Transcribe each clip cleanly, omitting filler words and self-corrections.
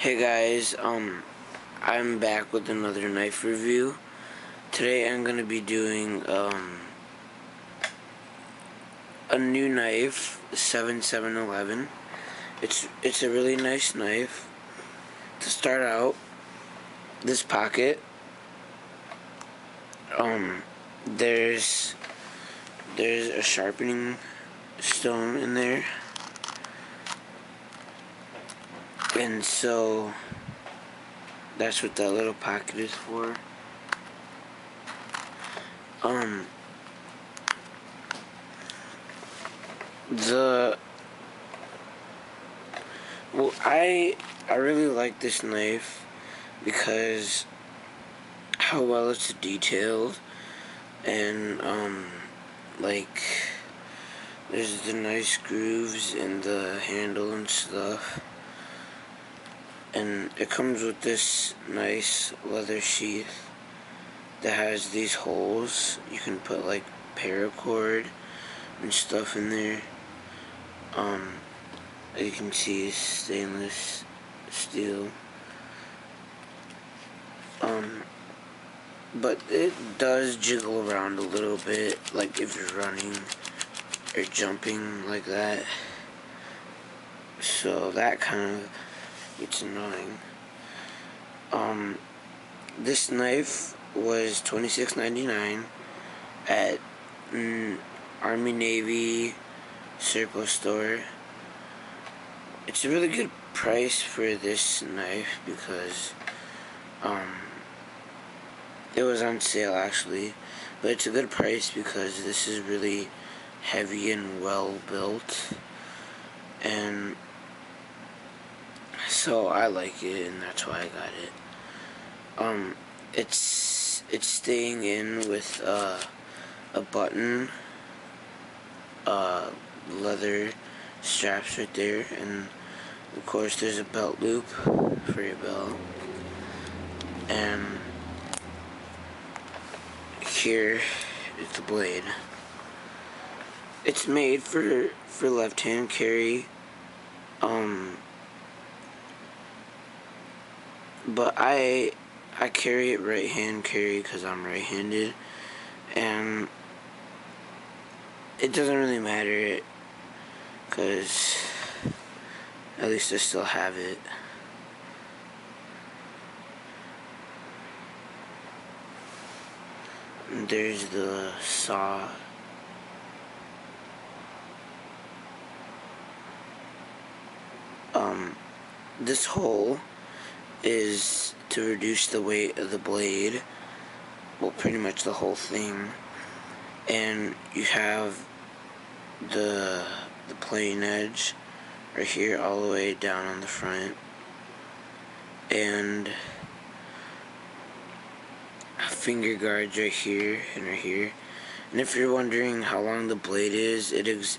Hey guys, I'm back with another knife review. Today I'm gonna be doing a new knife, 7711. It's a really nice knife. To start out, this pocket, there's a sharpening stone in there, and so that's what that little pocket is for. I really like this knife because how well it's detailed, and like there's the nice grooves in the handle and stuff, and it comes with this nice leather sheath that has these holes. You can put like paracord and stuff in there. You can see it's stainless steel. But it does jiggle around a little bit, like if you're running or jumping like that. So that kind of gets annoying. This knife was $26.99 at Army Navy surplus store. It's a really good price for this knife because it was on sale actually, but it's a good price because this is really heavy and well built, and so I like it, and that's why I got it. It's staying in with a button, leather straps right there, and of course there's a belt loop for your belt, and here is the blade. It's made for left-hand carry, but I carry it right-hand carry because I'm right-handed, and it doesn't really matter because at least I still have it. And there's the saw. This hole is to reduce the weight of the blade. Well, pretty much the whole thing. And you have the plain edge right here all the way down on the front, and finger guards right here and right here. And if you're wondering how long the blade is, it is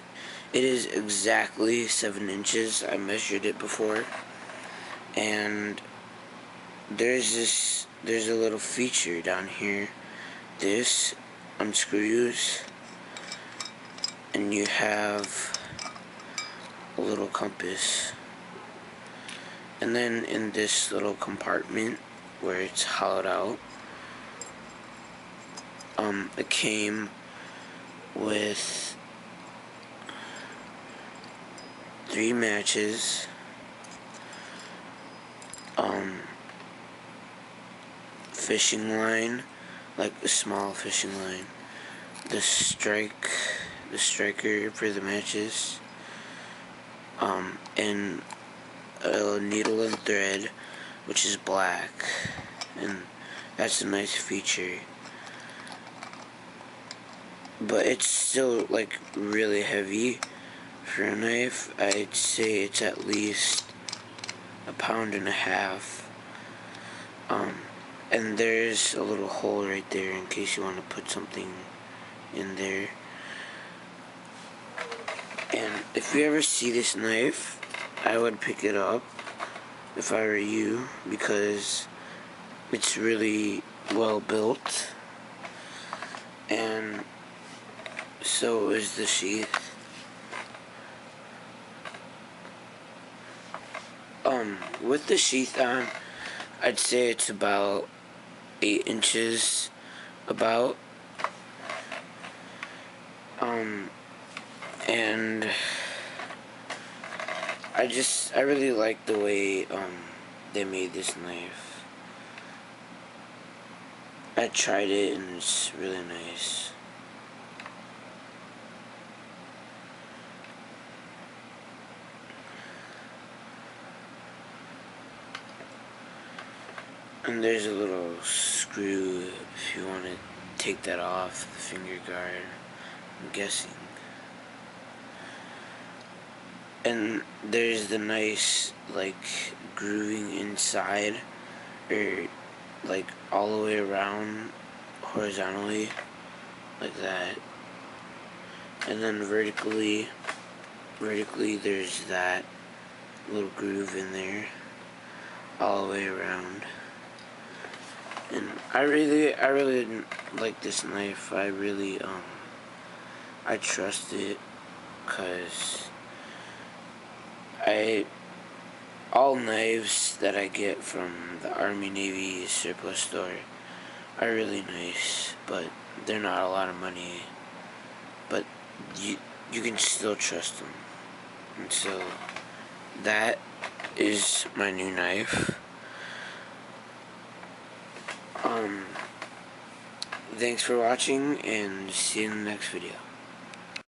exactly 7 inches. I measured it before, and there's a little feature down here. This unscrews, and you have a little compass. And then in this little compartment where it's hollowed out, it came with 3 matches, fishing line, like a small fishing line, the striker for the matches, and a needle and thread, which is black, and that's a nice feature. But it's still like really heavy for a knife. I'd say it's at least 1.5 pounds. And there's a little hole right there in case you want to put something in there. And if you ever see this knife, I would pick it up if I were you, because it's really well built, and so is the sheath. With the sheath on, I'd say it's about 8 inches, about. And I really like the way, they made this knife. I tried it and it's really nice. And there's a little screw if you want to take that off the finger guard, I'm guessing. And there's the nice, like, grooving inside, or like all the way around horizontally, like that. And then vertically there's that little groove in there all the way around. And I really like this knife. I trust it, cause all knives that I get from the Army Navy surplus store are really nice, but they're not a lot of money. But you can still trust them. And so that is my new knife. Thanks for watching, and see you in the next video.